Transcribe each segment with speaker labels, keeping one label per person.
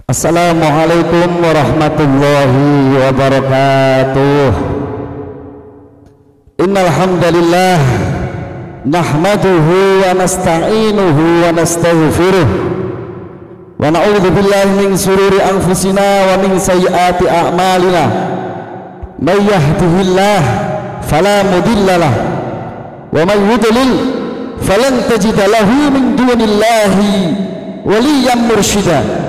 Speaker 1: Assalamualaikum warahmatullahi wabarakatuh. Innal hamdalillah nahmaduhu wa nasta'inuhu wa nastaghfiruh wa na'udzu billahi min shururi anfusina wa min sayyiati a'malina. May yahdihillah fala mudhillalah wa may yudlil falan tajida lahu min dunillahi waliyyan mursyida.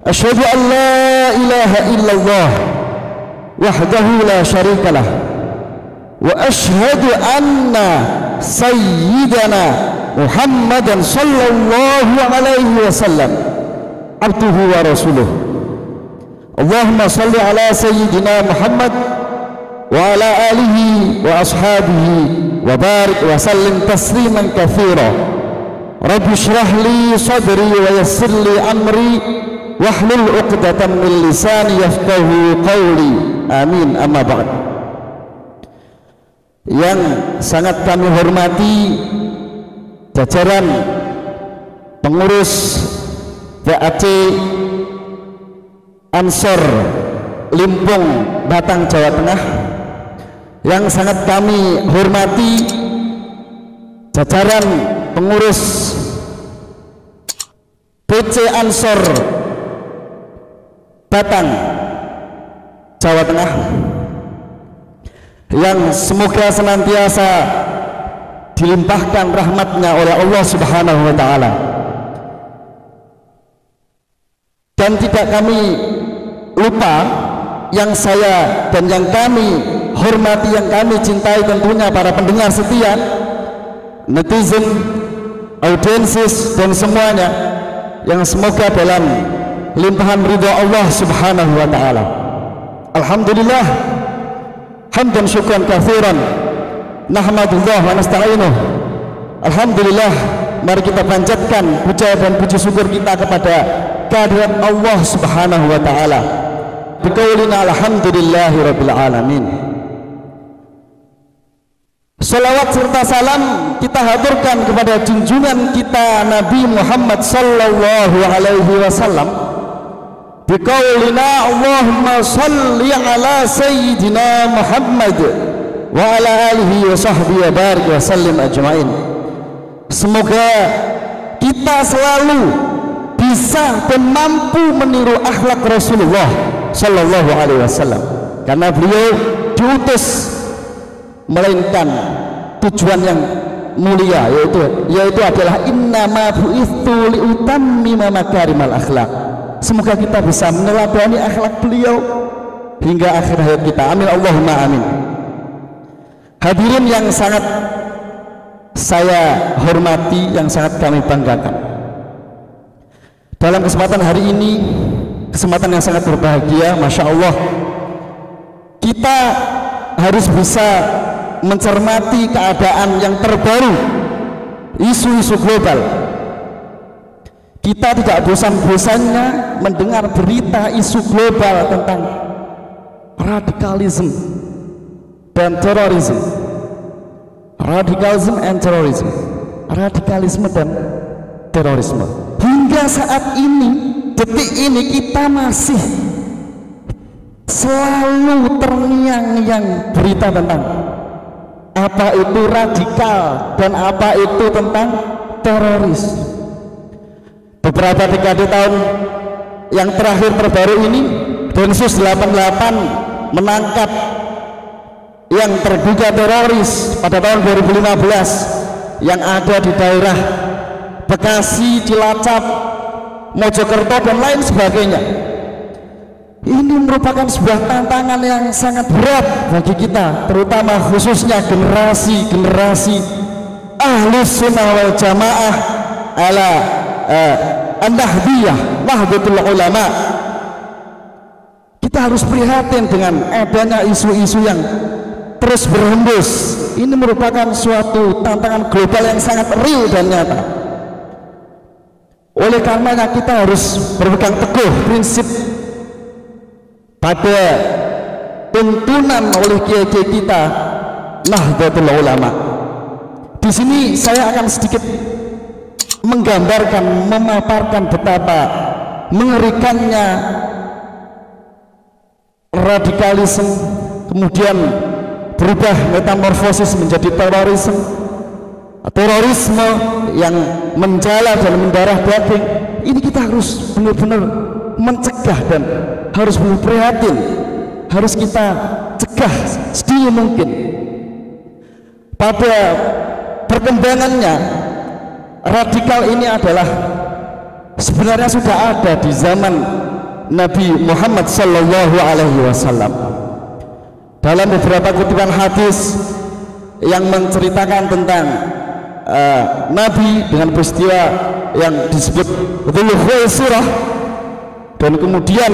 Speaker 1: Asyhadu an la ilaha illallah wahdahu la syarika lah wa asyhadu anna sayyidana Muhammadan sallallahu alaihi wasallam abduhu wa rasuluh. Allahumma salli ala sayyidina Muhammad wa ala alihi wa ashabihi wa barik wa sallim tasliman katsira. Rabbi shrah li sadri wa yassir li amri wahlul 'uqdatam min lisani yafqahu qawli. Amin. Amma ba'd. Yang sangat kami hormati jajaran pengurus PAC Ansor Limpung Batang Jawa Tengah, yang sangat kami hormati jajaran pengurus PC Ansor Batang Jawa Tengah, yang semoga senantiasa dilimpahkan rahmatnya oleh Allah Subhanahu wa ta'ala. Dan tidak kami lupa yang saya dan yang kami hormati, yang kami cintai tentunya para pendengar setia, netizen, audiensis dan semuanya, yang semoga dalam limpahan ridha Allah Subhanahu wa ta'ala. Alhamdulillah hamdan syukran katsiran nahmadullah wa nasta'inuh. Alhamdulillah, mari kita panjatkan puja dan puji syukur kita kepada kehadirat Allah Subhanahu wa ta'ala. Biqaulina alhamdulillahi rabbil alamin. Salawat serta salam kita haturkan kepada junjungan kita Nabi Muhammad sallallahu alaihi wasallam. Biqaulina Allahumma salli ala sayyidina Muhammad wa ala alihi wa sahbihi wa barik wa sallim ajmain. Semoga kita selalu bisa dan mampu meniru akhlak Rasulullah sallallahu alaihi wasallam, karena beliau diutus melainkan tujuan yang mulia, yaitu adalah innama bu'itsu liutammima makarimal akhlak. Semoga kita bisa meneladani akhlak beliau hingga akhir hayat kita. Amin Allahumma amin. Hadirin yang sangat saya hormati, yang sangat kami banggakan, dalam kesempatan hari ini, kesempatan yang sangat berbahagia, Masya Allah, kita harus bisa mencermati keadaan yang terbaru, isu-isu global. Kita tidak bosan-bosannya mendengar berita isu global tentang radikalisme dan terorisme, radikalisme dan terorisme. Hingga saat ini, detik ini, kita masih selalu terngiang-ngiang berita tentang apa itu radikal dan apa itu tentang teroris. Beberapa dekade tahun yang terakhir terbaru ini, Densus 88 menangkap yang terduga teroris pada tahun 2015 yang ada di daerah Bekasi, Cilacap, Mojokerto dan lain sebagainya. Ini merupakan sebuah tantangan yang sangat berat bagi kita, terutama khususnya generasi Ahlus Sunnah wal Jamaah ala An-Nahdiyah, Nahdlatul Ulama. Kita harus prihatin dengan adanya isu-isu yang terus berhembus. Ini merupakan suatu tantangan global yang sangat real dan nyata. Oleh karenanya kita harus berpegang teguh prinsip pada tuntunan oleh kiai-kiai kita Nahdlatul Ulama. Di sini saya akan sedikit menggambarkan, memaparkan betapa mengerikannya radikalisme, kemudian berubah metamorfosis menjadi terorisme yang menjala dan mendarah daging. Ini kita harus benar-benar mencegah dan harus benar prihatin, harus kita cegah sedini mungkin. Pada perkembangannya, radikal ini adalah sebenarnya sudah ada di zaman Nabi Muhammad Sallallahu Alaihi Wasallam. Dalam beberapa kutipan hadis yang menceritakan tentang Nabi dengan peristiwa yang disebut Dzul Khuwaisirah, dan kemudian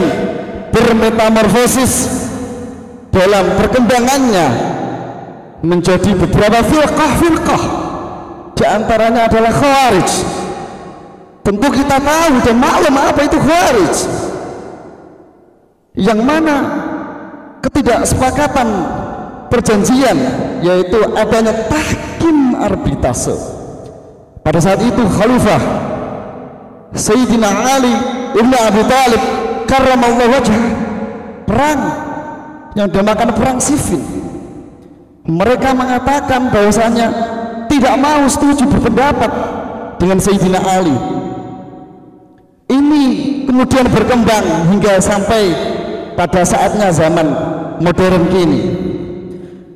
Speaker 1: bermetamorfosis dalam perkembangannya menjadi beberapa firqah, di antaranya adalah Khawarij. Tentu kita tahu dan maklum apa itu Khawarij, yang mana ketidaksepakatan perjanjian, yaitu adanya tahkim arbitrase. Pada saat itu Khalifah Sayyidina Ali ibn Abi Thalib karramallahu wajhah, perang yang dinamakan perang Siffin. Mereka mengatakan bahwasanya tidak mau setuju berpendapat dengan Sayyidina Ali. Ini kemudian berkembang hingga sampai pada saatnya zaman modern kini.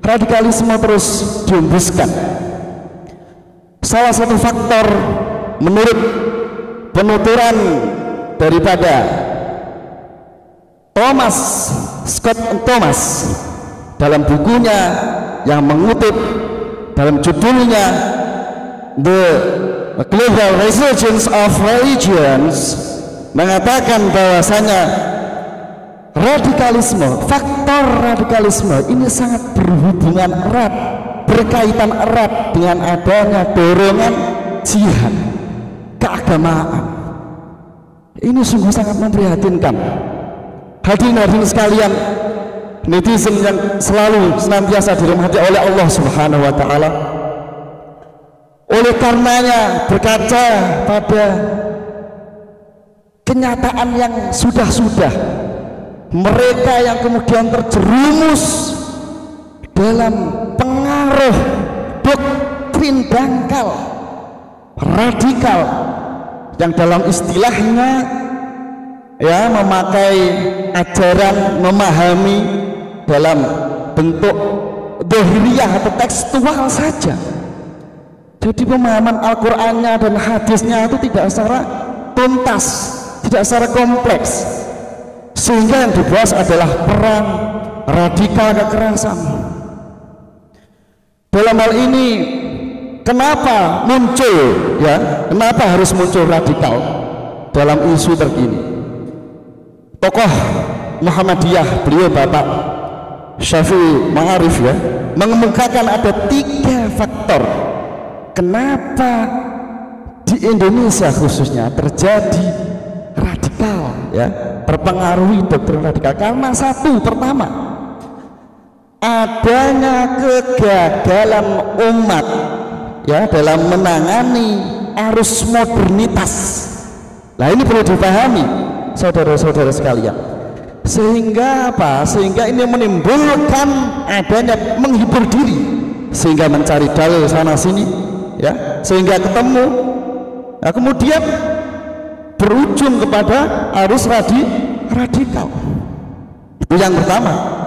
Speaker 1: Radikalisme terus dihembuskan. Salah satu faktor menurut penuturan daripada Scott Thomas dalam bukunya yang mengutip dalam judulnya The Global Resurgence of Religions, mengatakan bahwasanya radikalisme, faktor radikalisme ini sangat berhubungan erat, berkaitan erat dengan adanya dorongan jihad keagamaan. Ini sungguh sangat memprihatinkan. Hadirin sekalian, netizen yang selalu senantiasa dirahmati oleh Allah Subhanahu wa taala. Oleh karenanya, berkaca pada kenyataan yang sudah-sudah, mereka yang kemudian terjerumus dalam pengaruh doktrin dangkal radikal yang dalam istilahnya ya memakai ajaran, memahami dalam bentuk dohiriyah atau tekstual saja. Jadi pemahaman Al-Qur'annya dan hadisnya itu tidak secara tuntas, tidak secara kompleks, sehingga yang dibahas adalah perang radikal kekerasan. Dalam hal ini kenapa muncul ya, kenapa harus muncul radikal dalam isu terkini? Tokoh Muhammadiyah, beliau Bapak Syafi'i Ma'arif ya, mengemukakan ada 3 faktor kenapa di Indonesia khususnya terjadi radikal ya, terpengaruhi doktrin radikal. Karena satu, pertama, adanya kegagalan umat ya dalam menangani arus modernitas. Nah, ini perlu dipahami saudara-saudara sekalian. Sehingga apa? Sehingga ini menimbulkan adanya menghibur diri, sehingga mencari dalil sana sini ya, sehingga ketemu. Nah, kemudian berujung kepada arus radikal. Itu yang pertama.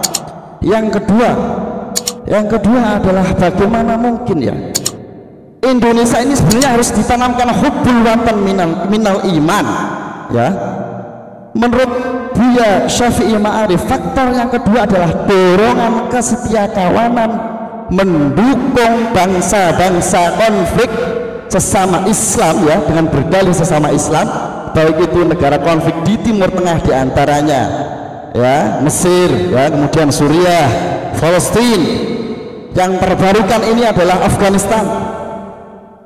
Speaker 1: Yang kedua adalah bagaimana mungkin ya Indonesia ini sebenarnya harus ditanamkan hubbul watan minal iman ya. Menurut Buya Syafi'i Ma'arif, faktor yang kedua adalah dorongan kesetiakawanan mendukung bangsa-bangsa konflik sesama Islam ya, dengan berdalih sesama Islam, baik itu negara konflik di Timur Tengah diantaranya ya Mesir ya, kemudian Suriah, Palestina, yang terbarukan ini adalah Afghanistan.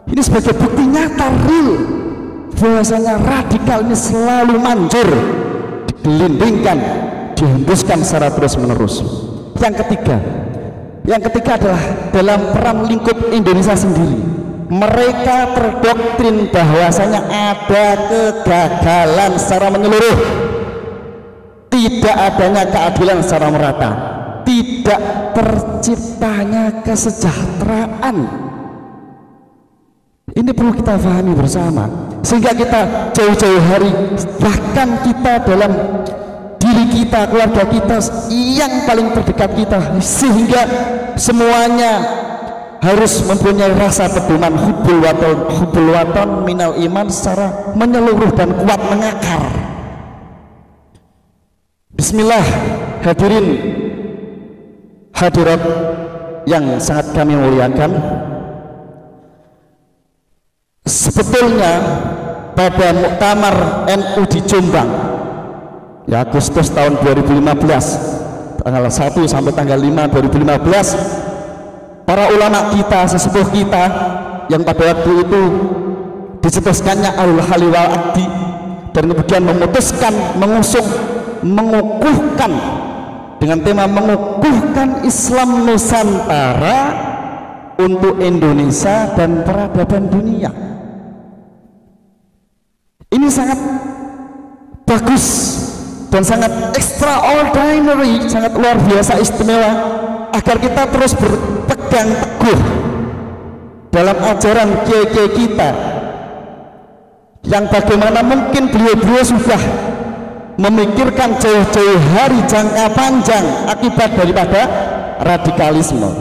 Speaker 1: Ini sebagai bukti nyata real bahwasanya radikal ini selalu manjur, digelindingkan, dihembuskan secara terus menerus. Yang ketiga adalah dalam peran lingkup Indonesia sendiri. mereka terdoktrin bahwasanya ada kegagalan secara menyeluruh, tidak adanya keadilan secara merata, tidak terciptanya kesejahteraan. Ini perlu kita pahami bersama, sehingga kita jauh-jauh hari, bahkan kita dalam diri kita, keluarga kita yang paling terdekat kita, sehingga semuanya harus mempunyai rasa pedoman hubbul waton minal iman secara menyeluruh dan kuat mengakar. Bismillah, hadirin hadirat yang sangat kami muliakan. Sebetulnya pada muktamar NU di Jombang ya Agustus tahun 2015, tanggal 1 sampai tanggal 5 2015, para ulama kita, sesepuh kita yang pada waktu itu dicetuskannya Ahlul Halli wal Aqdi, dan kemudian memutuskan mengukuhkan dengan tema mengukuhkan Islam Nusantara untuk Indonesia dan peradaban dunia. Ini sangat bagus dan sangat extraordinary, sangat luar biasa istimewa, agar kita terus berpegang teguh dalam ajaran kiai-kiai kita yang bagaimana mungkin beliau-beliau sudah memikirkan jauh-jauh hari jangka panjang akibat daripada radikalisme,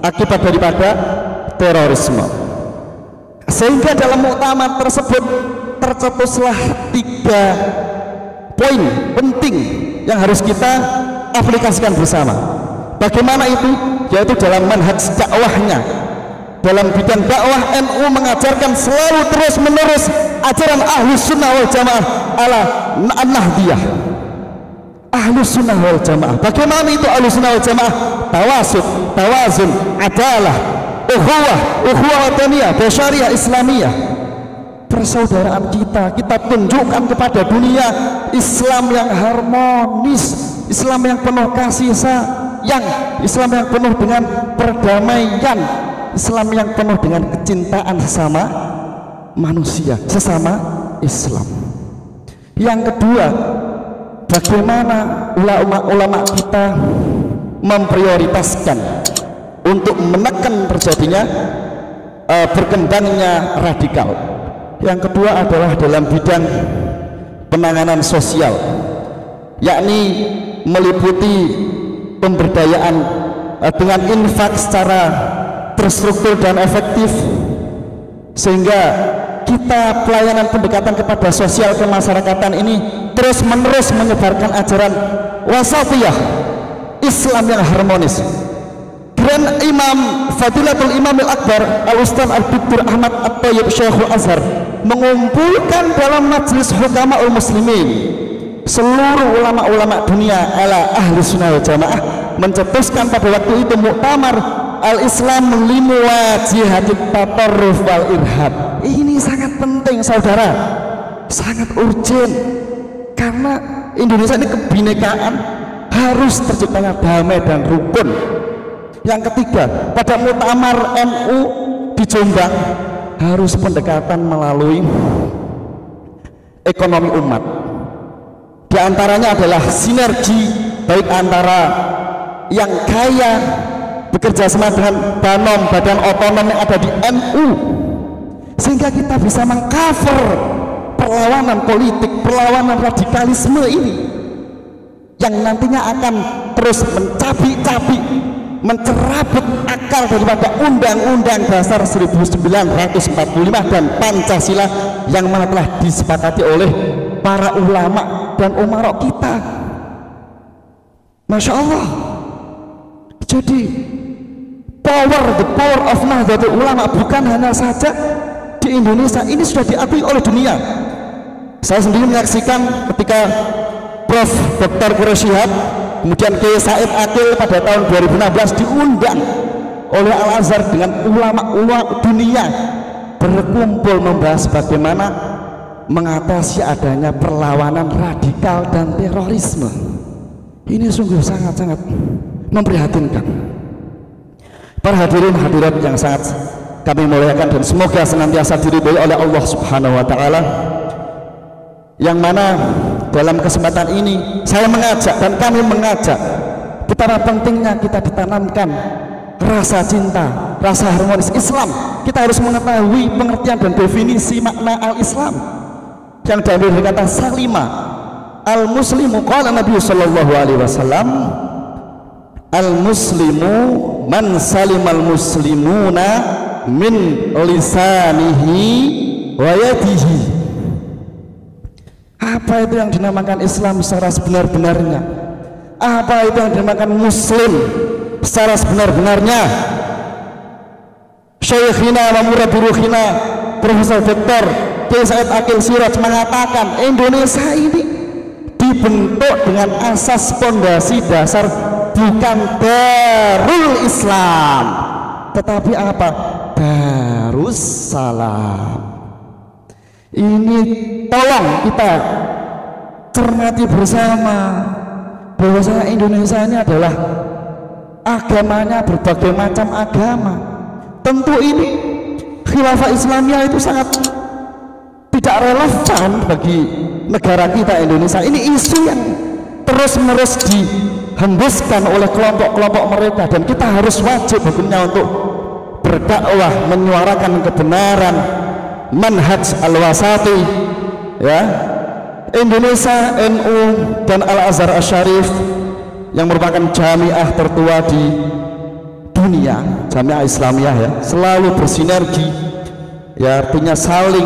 Speaker 1: akibat daripada terorisme, sehingga dalam muktamar tersebut tercetuslah 3 poin penting yang harus kita aplikasikan bersama. Bagaimana itu? Yaitu dalam manhaj dakwahnya. Dalam bidang dakwah, NU mengajarkan selalu terus menerus ajaran Ahlus Sunnah wal Jamaah ala Nahdiyah. Ahlus Sunnah wal Jamaah. Bagaimana itu Ahlus Sunnah wal Jamaah? Tawasud, tawazun, adalah, ukhuwah wataniyah, basyariah islamiyah. Persaudaraan kita tunjukkan kepada dunia Islam yang harmonis, Islam yang penuh kasih sayang, Islam yang penuh dengan perdamaian, Islam yang penuh dengan kecintaan sesama manusia, sesama Islam. Yang kedua, bagaimana ulama kita memprioritaskan untuk menekan terjadinya berkembangnya radikal. Yang kedua adalah dalam bidang penanganan sosial, yakni meliputi pemberdayaan dengan infak secara terstruktur dan efektif, sehingga kita pelayanan pendekatan kepada sosial kemasyarakatan ini terus menerus menyebarkan ajaran wasatiyah, Islam yang harmonis. Grand Imam Fadilatul Imam Al-Akbar Al-Ustaz Al-Duktur Ahmad At-Thayyib Syekhul Azhar mengumpulkan dalam majelis Hukama'ul Muslimin seluruh ulama-ulama dunia ala Ahli Sunnah wal Jamaah, mencetuskan pada waktu itu muktamar Al-Islam limuwajihatit tatarruf wal irhab. Ini sangat penting saudara, sangat urgent, karena Indonesia ini kebinekaan, harus terciptanya damai dan rukun. Yang ketiga, pada muktamar NU di Jombang harus pendekatan melalui ekonomi umat. Di antaranya adalah sinergi baik antara yang kaya bekerja sama dengan badan otonom yang ada di NU, sehingga kita bisa mengcover perlawanan politik, perlawanan radikalisme ini yang nantinya akan terus mencabik-cabik, mencerabut akal daripada Undang-Undang Dasar 1945 dan Pancasila yang mana telah disepakati oleh para ulama dan umarok kita. Masya Allah. Jadi the power of Nahdlatul Ulama bukan hanya saja di Indonesia, ini sudah diakui oleh dunia. Saya sendiri menyaksikan ketika Prof. Dr. Quraish Shihab, kemudian Kiai Said Akil pada tahun 2016 diundang oleh Al-Azhar dengan ulama-ulama dunia berkumpul membahas bagaimana mengatasi adanya perlawanan radikal dan terorisme. Ini sungguh sangat-sangat memprihatinkan. Para hadirin hadirat yang sangat kami muliakan dan semoga senantiasa diridhoi oleh Allah Subhanahu wa taala. Yang mana dalam kesempatan ini saya mengajak dan kami mengajak betapa pentingnya kita ditanamkan rasa cinta, rasa harmonis Islam. Kita harus mengetahui pengertian dan definisi makna al-Islam yang diambil dari kata salima al-muslimu. Qala Nabi sallallahu alaihi wasallam, al-muslimu man salimal muslimuna min lisanihi wa yadihi. Apa itu yang dinamakan Islam secara sebenar-benarnya? Apa itu yang dinamakan muslim secara sebenar-benarnya? Syekhina wa murabbi ruhina Profesor Dr. Kiai Said Akil Siraj mengatakan Indonesia ini dibentuk dengan asas pondasi dasar bukan Darul Islam, tetapi apa? Darussalam. Ini tolong kita cermati bersama bahwasanya Indonesia ini adalah agamanya berbagai macam agama. Tentu ini khilafah Islamiyah itu sangat tidak relevan bagi negara kita Indonesia. Ini isu yang terus-menerus dihembuskan oleh kelompok-kelompok mereka, dan kita harus wajib hukumnya untuk berdakwah, menyuarakan kebenaran, manhaj al-wasati, ya. Indonesia, NU dan Al-Azhar Asy-Syarif yang merupakan jamiah tertua di dunia, jamiah Islamiyah, ya, selalu bersinergi, ya, artinya saling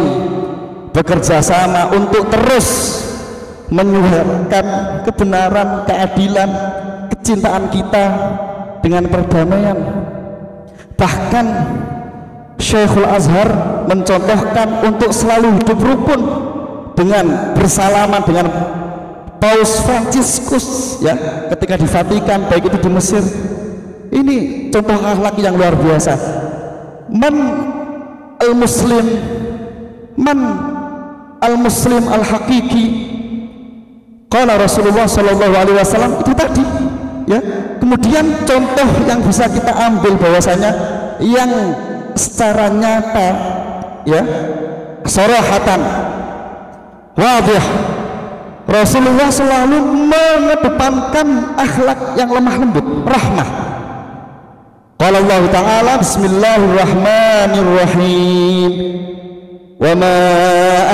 Speaker 1: bekerja sama untuk terus menyuarakan kebenaran, keadilan, kecintaan kita dengan perdamaian. Bahkan Syekhul Azhar mencontohkan untuk selalu hidup rukun dengan bersalaman dengan Paus Fransiskus, ya, ketika di Vatikan, baik itu di Mesir. Ini contoh akhlak yang luar biasa. Man al-muslim, man al-muslim al-hakiki, qala Rasulullah sallallahu alaihi wasallam, itu tadi, ya. Kemudian contoh yang bisa kita ambil bahwasanya yang secara nyata, ya, sorahatan, wadih, Rasulullah selalu mengedepankan akhlak yang lemah lembut, rahmah. Qala Allah Ta'ala, bismillahirrahmanirrahim, wa ma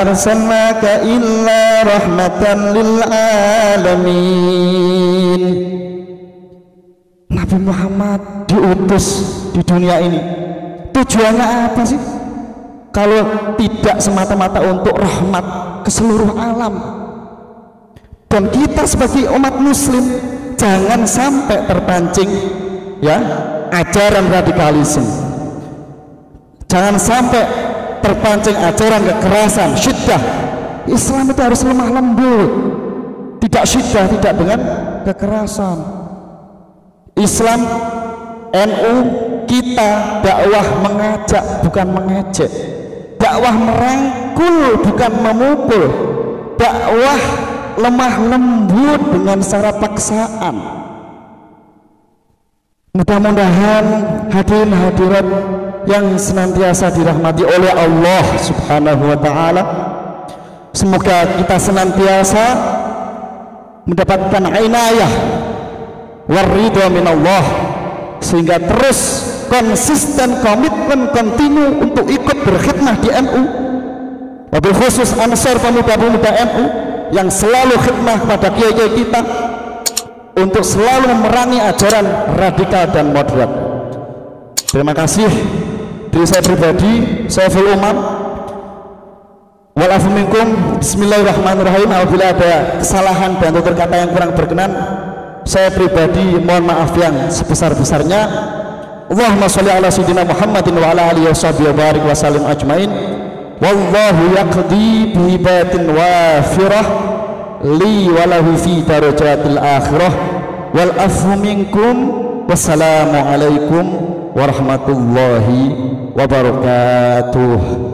Speaker 1: arsalnaka illa rahmatan lil alamin. Nabi Muhammad diutus di dunia ini, tujuannya apa sih? Kalau tidak semata-mata untuk rahmat ke seluruh alam. Dan kita sebagai umat muslim jangan sampai terpancing, ya, ajaran radikalisme. Jangan sampai terpancing ajaran kekerasan, syiddah. Islam itu harus lemah lembut, tidak syiddah, tidak dengan kekerasan. Islam, NU, kita dakwah mengajak bukan mengejek, dakwah merangkul bukan memukul, dakwah lemah lembut dengan secara paksaan. Mudah-mudahan hadirin hadirat yang senantiasa dirahmati oleh Allah Subhanahu wa taala, semoga kita senantiasa mendapatkan inayah waridho minallah, sehingga terus konsisten, komitmen, kontinu untuk ikut berkhidmah di NU, wabil khusus Ansor pemuda-pemuda NU yang selalu khidmah kepada kiai-kiai kita untuk selalu memerangi ajaran radikal dan moderat. Terima kasih. Diri saya pribadi, saya Saiful Umar, walafu minkum, bismillahirrahmanirrahim. Apabila ada kesalahan dan tutur kata yang kurang berkenan, saya pribadi mohon maaf yang sebesar-besarnya. Allahumma sholli ala sayyidina Muhammadin wa ala alihi washabihi wa barik wa sallim ajmain. Wallahu yaqdi bihibatin wafirah li walahu fi darajatil akhirah wal afu minkum. Wassalamu alaikum warahmatullahi wabarakatuh.